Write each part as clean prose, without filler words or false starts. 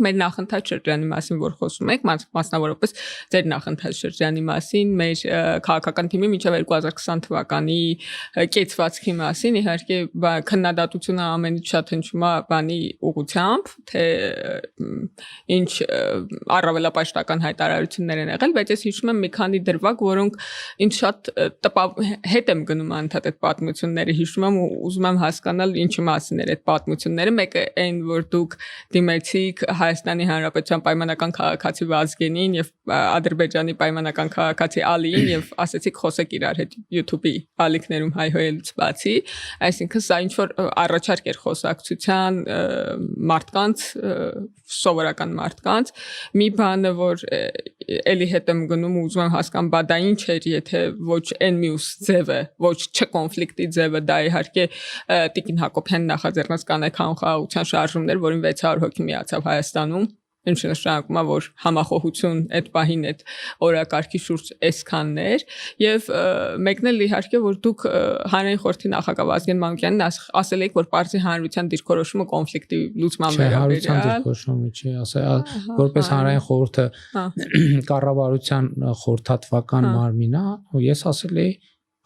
Մեր նախընթաց շրջանի մասին որ խոսում եք, մասնավորապես ձեր նախընթաց շրջանի մասին, մեր քաղաքական թիմի մինչև 2020 թվականի կեցվածքի մասին, իհարկե քննադատությունը ամենից շատ հնչում է բանի ուղղությամբ, թե ինչ առավելապաշտական հայտարարություններ են եղել, բայց ես հիշում եմ մի քանի դրվագ, որոնք ինձ շատ հետ եմ գնում անդադ այդ պատմությունները, հիշում եմ ու ուզում եմ հասկանալ ինչի մասին էր այդ պատմությունները, մեկը այն որ դուք դիմեցիք Հայաստանի Հանրապետության պայմանական քաղաքացի Վազգենին եւ Ադրբեջանի պայմանական քաղաքացի Ալիին եւ ասեցիք խոսեք իրար հետ YouTube-ի ալիքներում հայհոյելուց բացի, այսինքն սա ինչ որ առաջարկ էր խոսակցության մարդկանց, սովորական մարդկանց, մի բանը որ էլի հետ եմ գնում ու ուզում եմ հասկանալ, բա դա ինչ էր, եթե ոչ այն մյուս ձևը, ոչ չկոնֆլիկտի ձևը, դա իհարկե Տիկին Հակոբյան նախաձեռնած կանայք խաղաղության շարժումներ, որին 600 հոգի միացավ Հայաստանում, ինչը նշանակում է, որ համախոհություն այդ պահին այդ օրակարգի շուրջ այսքաններ եւ մեկն էլ իհարկե որ դուք հանրային խորհրդի նախագահ Վազգեն Մանուկյանին ասել եք որ Պարսի հանրության դիրքորոշումը կոնֆլիկտի լուծման վերաբերյալ դիրքորոշումը չի, ասել որպես հանրային խորհուրդը կառավարության խորհրդատվական մարմին է, ու ես ասել էի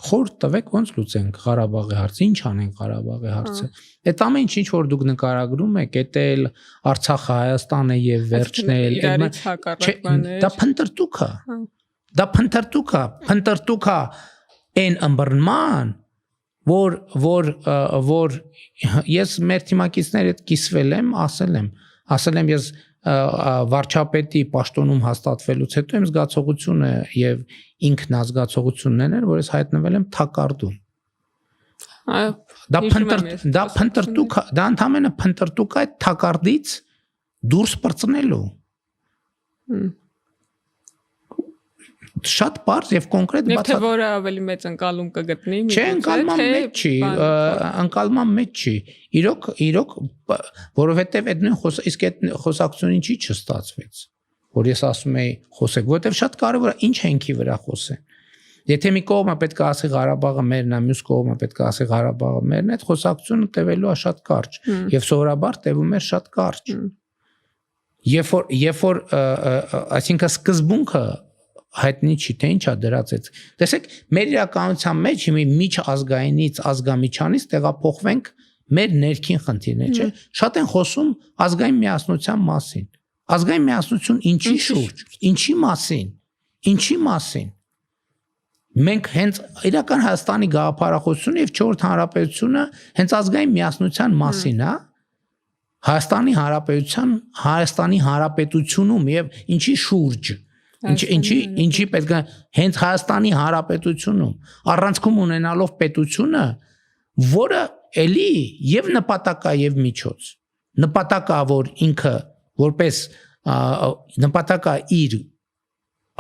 խորհուրդ տվեք ոնց լուծենք Ղարաբաղի հարցը, ինչ անենք Ղարաբաղի հարցը։ Այդ ամեն ինչ որ դուք նկարագրում եք, էտել Արցախը, Հայաստանը եւ վերջն էլ դա փնտրտուք է։ Դա փնտրտուք է այն ըմբռնման, որ ես մեր թիմակիցների հետ կիսվել եմ, ասել եմ ես վարչապետի պաշտոնում հաստատվելուց հետո իմ զգացողությունը եւ ինքնազգացողությունն էր, որ ես հայտնվել եմ թակարդում։ Դա փնտրտուք, դա ընդհանրապես փնտրտուք է թակարդից դուրս պրծնելու։ Շատ բարձ եւ կոնկրետ բացատրում։ Եթե որը ավելի մեծ ընկալում կգտնի, չէ, ընկալման մեջ չի, ընկալման մեջ չի։ Իրոք, որովհետեւ այդ նույն իսկ այդ խոսակցությունը ինչի չստացվեց, որ ես ասում եի խոսեք, որովհետեւ շատ կարեւոր է ինչ հենքի վրա խոսեն։ Եթե մի կողմը պետք է ասի Ղարաբաղը մերն է, մյուս կողմը պետք է ասի Ղարաբաղը մերն է, այդ խոսակցությունը տևելու է շատ կարճ եւ սովորաբար տևում է շատ կարճ։ Երբ որ այսինքն սկզբունքը հայտնի չի, թե ինչա դրած այդ։ Տեսեք, մեր իրականության մեջ մի միջազգայինից ազգամիջանից տեղափոխվենք մեր ներքին խնդիրներ, չէ՞։ Շատ են խոսում ազգային միասնության մասին։ Ազգային միասնություն ինչի շուրջ, ինչի մասին։ Մենք հենց իրական Հայաստանի գաղափարախոսությունը եւ 4-րդ հանրապետությունը հենց ազգային միասնության մասին է։ Հայաստանի հանրապետությունում եւ ինչի շուրջ Ինչի պետք է հենց Հայաստանի Հանրապետությունում առանցքում ունենալով պետությունը, որը էլի եւ նպատակա եւ միջոց։ Նպատակա, որ ինքը որպես նպատակա իր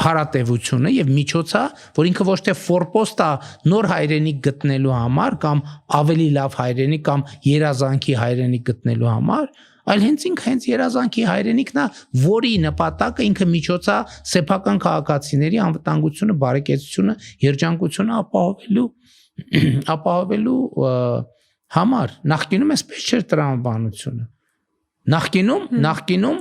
հարատևությունը եւ միջոցա, որ ինքը ոչ թե ֆորպոստ է նոր հայրենիք գտնելու համար կամ ավելի լավ հայրենիք կամ երազանքի հայրենիք գտնելու համար, այլ հենց երազանքի հայրենիքն է, որի նպատակը ինքը միջոցա սեփական քաղաքացիների անվտանգությունը, բարեկեցությունը, երջանկությունը ապահովելու համար։ Նախկինում էսպես չէր տրամաբանությունը։ Նախկինում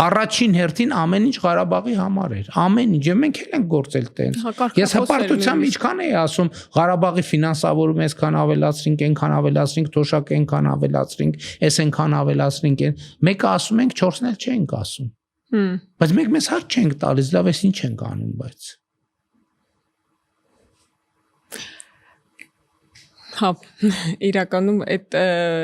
առաջին հերթին ամեն ինչ Ղարաբաղի համար էր։ Ամեն ինչ, մենք էլ ենք գործել տենց։ Ես հպարտությամբ ինչքան էի ասում Ղարաբաղի ֆինանսավորումը այսքան ավելացրինք, այնքան ավելացրինք, թոշակը այնքան ավելացրինք, այս այնքան ավելացրինք։ Մեկը ասում ենք, 4-ն էլ չենք ասում։ Բայց մենք մեզ հարց չենք տալիս, լավ էս ինչ ենք անում, բայց Հա, իրականում այդ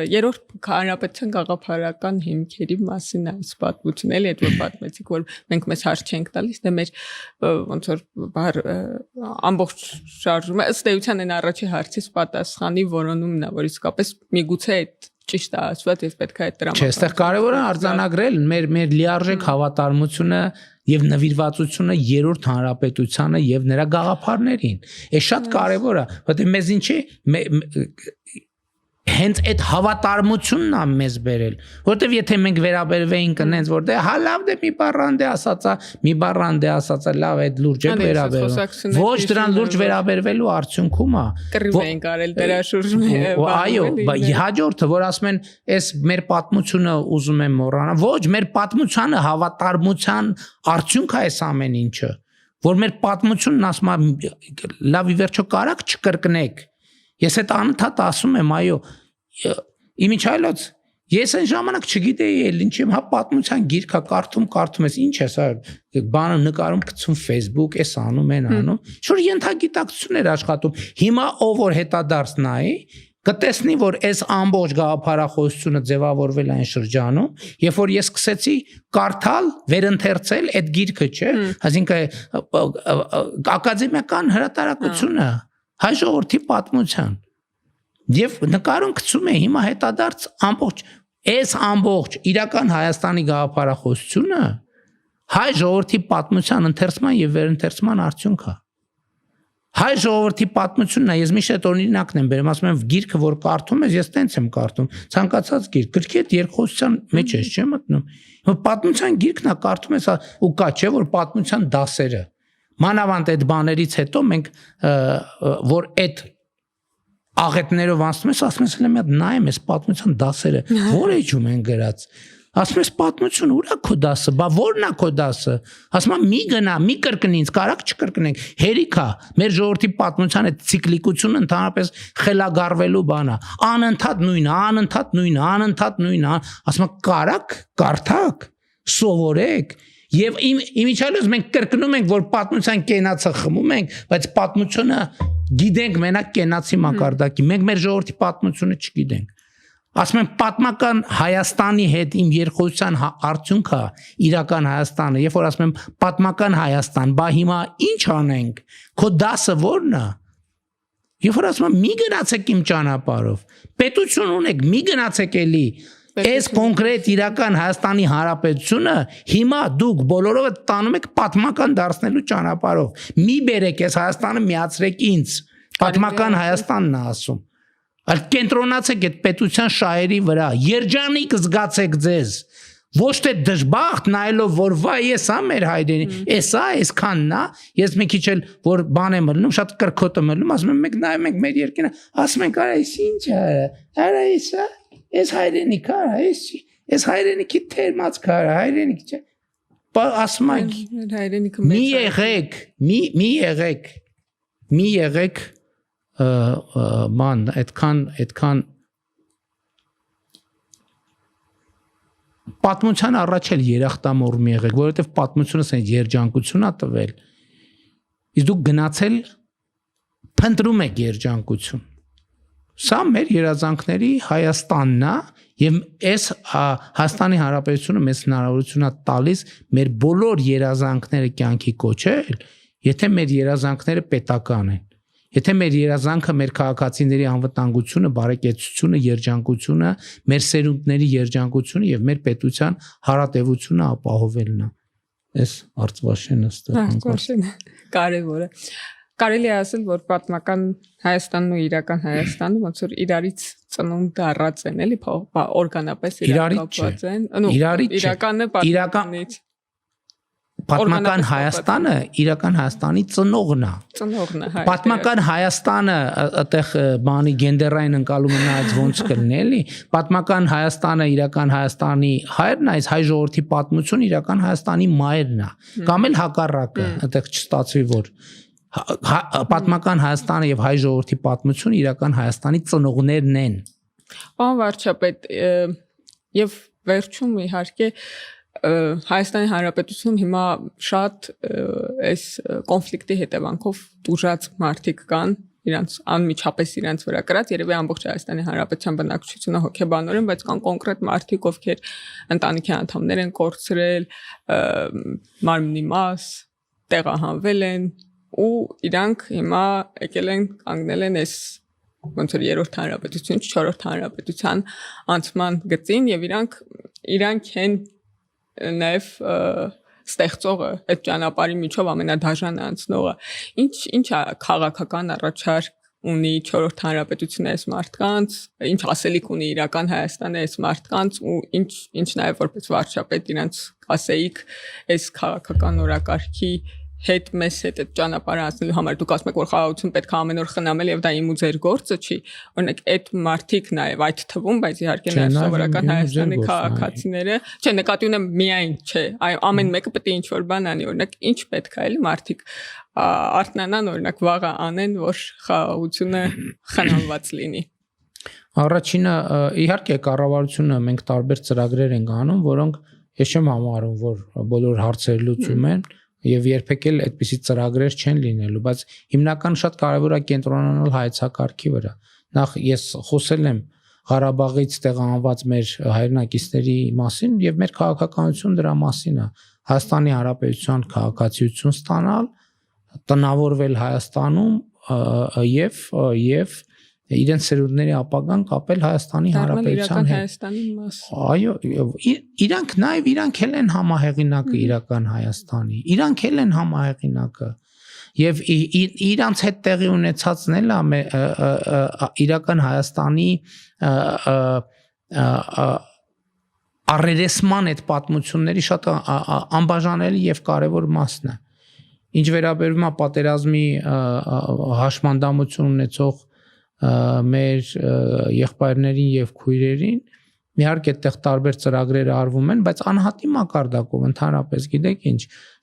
երրորդ հանրապետության գաղափարական հիմքերի մասին այս պատմությունն էլի այդ որ պատմեցիք, որ մենք մեզ հարց չենք տալիս, դե մեր ոնց որ ամբողջ շարժումը ըստ էության այն առաջի հարցից պատասխանի որոնումն է, որ իսկապես միգուցե այդ ճիշտ է ասված, ես պետք է այդ դրամը։ Չէ, այստեղ կարևոր է արձանագրել մեր լիարժեք հավատարմությունը եւ նվիրվածությունը երրորդ հանրապետությանը եւ նրա գաղափարներին։ Այս շատ կարևոր է, որտեղ մեզ ինչի հենց այդ հավատարմությունն է մեզ բերել, որտեվ եթե մենք վերաբերվեինք այնց որ դե հա լավ դե մի բառան դե ասածա լավ այդ լուրջ է վերաբերվում, ոչ դրան լուրջ վերաբերվելու արդյունքում է կռիվ են կարել դրա շուրջ այո, հաջորդը որ ասում են այս մեր պատմությունը ուզում եմ մոռանալ, ոչ մեր պատմությանը հավատարմության արդյունք է այս ամեն ինչը, որ մեր պատմությունն ասում է լավ ի վերջո կարաք չկրկնեք։ Ես այդ անընդհատ ասում եմ, այո, իմիջայլոց, ես այն ժամանակ չգիտեի էլ ինչ եմ, հա պատմության գիրքա կարդում ես, ինչ է սա, բանը նկարում գցում Facebook, էս անում են անում, շուտ ենթագիտակցություն էր աշխատում։ Հիմա ով որ հետադարձ նայի, կտեսնի որ այս ամբողջ գաղափարախոսությունը ձևավորվել այն շրջանում, երբ որ ես սկսեցի կարդալ, վերընթերցել այդ գիրքը, չէ, այսինքն ակադեմիական հրատարակությունը հայ ժողովրդի պատմության եւ նկարում գցում է հիմա հետադարձ ամբողջ իրական Հայաստանի գաղափարախոսությունը հայ ժողովրդի պատմության ընթերցման եւ վերընթերցման արդյունք է։ Հայ ժողովրդի պատմությունն է, ես միշտ այդ օրինակն եմ բերում, ասում եմ գիրքը որ կարդում ես, ես տենց եմ կարդում, ցանկացած գիրք, գրքի այդ երկխոսության մեջ ես չեմ մտնում։ Պատմության գիրքն է կարդում ես ու կա չէ որ պատմության դասերը մանավանդ այդ բաներից հետո մենք որ այդ աղետներով անցնում ես, ասում ես հենց մի հատ նայեմ ես պատմության դասերը, որ էջում են գրած։ Ասում ես պատմություն ուրա քո դասը, բա որն է քո դասը։ Ասում եմ մի գնա, մի կրկնի ինձ, կարաք չկրկնենք։ Հերիքա, մեր ժողովրդի պատմության այդ ցիկլիկությունը ընդհանրապես խելագարվելու բան է։ Անընդհատ նույնը։ Ասում եմ կարաք, կարդաք, սովորեք։ Եվ իմիջիալոց մենք կրկնում ենք, որ պատմության կենացը խմում ենք, բայց պատմությունը գիտենք մենակ կենացի մակարդակի, մենք մեր ժողովրդի պատմությունը չգիտենք։ Ասում եմ պատմական Հայաստանի հետ իմ երկխոսության արդյունքը իրական Հայաստանը, երբ որ ասում եմ պատմական Հայաստան, բա հիմա ինչ անենք, քո դասը ո՞րն է։ Երբ որ ասում եմ մի գնացեք իմ ճանապարհով, պետություն ունեք, մի գնացեք էլի Այս կոնկրետ իրական Հայաստանի Հանրապետությունը հիմա դուք բոլորովը տանում եք պատմական դարձնելու ճանապարհով։ Մի բերեք այս Հայաստանը միացրեք ինձ։ Պատմական Հայաստանն է ասում։ Այլ կենտրոնացեք այդ պետության շահերի վրա։ Երջանիկ զգացեք ձեզ։ Ոչ թե դժբախտ նայելով որ վայ ես ա մեր հայրենի, էսա այսքանն է, ես մի քիչ էլ որ բան եմ լնում, շատ կրկոտ եմ լնում, ասում եմ մենք նայում ենք մեր երկինը, ասում ենք արա էս ինչ է, արա էսա Ես հայրենիք արա, ես հայրենիքի թերմած քարա, հայրենիք չէ։ Ասում ենք հայրենիքը մի եղեք ման այդքան պատմության առաջ էլ երախտամոռ մի եղեք, որովհետև պատմությունը ասեն երջանկություն է տվել։ Իսկ դուք գնացել փնտրում եք երջանկություն։ Սա մեր երազանքների Հայաստանն է եւ այս Հայաստանի Հանրապետությունը մեզ հնարավորություն է տալիս մեր բոլոր երազանքները կյանքի կոչել, եթե մեր երազանքները պետական են։ Եթե մեր երազանքը մեր քաղաքացիների անվտանգությունը, բարեկեցությունը, երջանկությունը, մեր սերունդների երջանկությունը եւ մեր պետության հարատեվությունը ապահովելն է։ Այս Արցվաշենը ստեղծան կարևոր է։ Կարելի է ասել, որ պատմական Հայաստանն ու իրական Հայաստանը ոնց որ իրարից ծնունդ առած են, էլի, օրգանապես իրակապված են։ Իրականը պատմականից Պատմական Հայաստանը իրական Հայաստանի ծնողն է։ Ծնողն է, հայ։ Պատմական Հայաստանը այդտեղ բանի գենդերային ընկալումը նայած ոնց կլինի, էլի։ Պատմական Հայաստանը իրական Հայաստանի հայրն է, այս հայ ժողովրդի պատմություն իրական Հայաստանի մայրն է։ Կամ էլ հակառակը, այդտեղ չստացվի որ պատմական Հայաստանը եւ հայ ժողովրդի պատմությունը իրական Հայաստանի ծնողներն են։ Պարոն վարչապետ, եւ վերջում իհարկե Հայաստանի Հանրապետությունում հիմա շատ այս կոնֆլիկտի հետևանքով դժուժած մարդիկ կան, իրանց անմիջապես իրանց վրա կրած, երևի ամբողջ Հայաստանի Հանրապետության բնակչությունը հոգեբանորեն, բայց կան կոնկրետ մարդիկ, ովքեր ընտանիքի անդամներ են կորցրել, մարմնի մաս, տեղահանվել են ու իրանք հիմա եկել են կանգնել են այս ոնց որ երրորդ հանրապետություն, չորրորդ հանրապետության անցման գծին եւ իրանք են նաև ստեղծողը այդ ճանապարհի միջով ամենադաժան անցնողը ինչ է քաղաքական առաջարկ ունի 4-րդ հանրապետությունը այս մարդկանց, ինչ ասելիք ունի իրական Հայաստանը այս մարդկանց ու ինչ նաև որպես վարչապետ իրենց ասեիք այս քաղաքական օրակարգի հետ մեզ հետ այդ ճանապարհը անցնելու համար դուք ասում եք որ խաղաղություն պետք է ամեն օր խնամել եւ դա իմ ու ձեր գործը չի օրինակ այդ մարդիկ նաեւ այդ թվում բայց իհարկե նաեւ սովորական Հայաստանի քաղաքացիները չէ նկատի ունեմ միայն չէ ամեն մեկը պետք է ինչ որ բան անի օրինակ ինչ պետք է էլի մարդիկ արթնանան օրինակ վաղը անեն որ խաղաղությունը խնամված լինի Առաջինը իհարկե կառավարությունը մենք տարբեր ծրագրեր ենք անում որոնք ես չեմ համարում որ բոլոր հարցերը լուծում են Եվ երբեք էլ այդպիսի ծրագրեր չեն լինելու, բայց հիմնական շատ կարևոր է կենտրոնանալ հայեցակարգի վրա։ Նախ ես խոսել եմ Ղարաբաղից տեղահանված մեր հայրենակիցների մասին եւ մեր քաղաքականություն դրա մասին է։ Հայաստանի Հանրապետության քաղաքացիություն ստանալ, տնավորվել Հայաստանում եւ իրենց սերունդների ապագան կապել Հայաստանի Հանրապետության հետ։ Այո, իրանք էլ են համահեղինակը իրական Հայաստանի։ Իրանք էլ են համահեղինակը։ Եվ իրանց հետ տեղի ունեցածն էլ է իրական Հայաստանի առերեսման այդ պատմությունների շատ անբաժանելի եւ կարեւոր մասն է։ Ինչ վերաբերում է պատերազմի հաշմանդամություն ունեցող մեր եղբայրներին եւ քույրերին իհարկե այդտեղ տարբեր ծրագրեր արվում են բայց անհատի մակարդակով ընդհանրապես գիտեք ինչ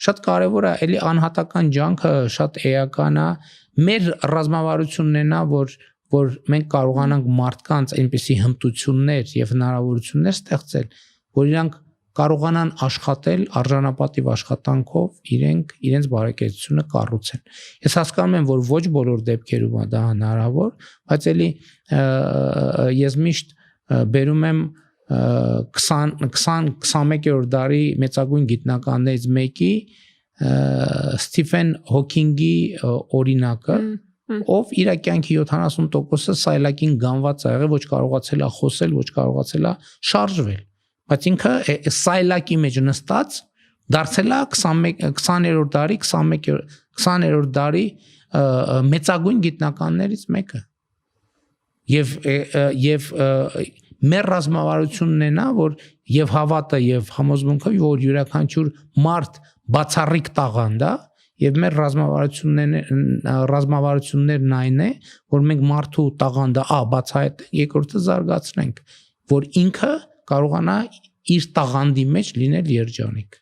շատ կարեւոր է էլի անհատական ջանքը շատ էական է մեր ռազմավարությունն է որ մենք կարողանանք մարդկանց այնպիսի հմտություններ եւ հնարավորություններ ստեղծել որ իրանք կարողանան աշխատել արժանապատիվ աշխատանքով իրենց բարեկեցությունը կառուցեն։ Ես հասկանում եմ, որ ոչ բոլոր դեպքերում դա հնարավոր, բայց էլի ես միշտ բերում եմ 20-21-րդ դարի մեծագույն գիտնականներից մեկի Սթիվեն Հոքինգի օրինակը, ով իր կյանքի 70%-ը սայլակին գանված է եղել, ոչ կարողացել է խոսել, ոչ կարողացել է շարժվել։ Բայց ինքը սայլակի մեջ նստած դարձել է 20-րդ դարի 20-րդ դարի մեծագույն գիտնականներից մեկը եւ մեր ռազմավարությունն է նա որ եւ հավատը եւ համոզմունքը որ յուրաքանչյուր մարդ բացառիկ տաղանդ է եւ մեր ռազմավարություններն այն է որ մենք մարդու տաղանդը բացահայտենք երկրորդը զարգացնենք որ ինքը կարողանա իր տաղանդի մեջ լինել երջանիկ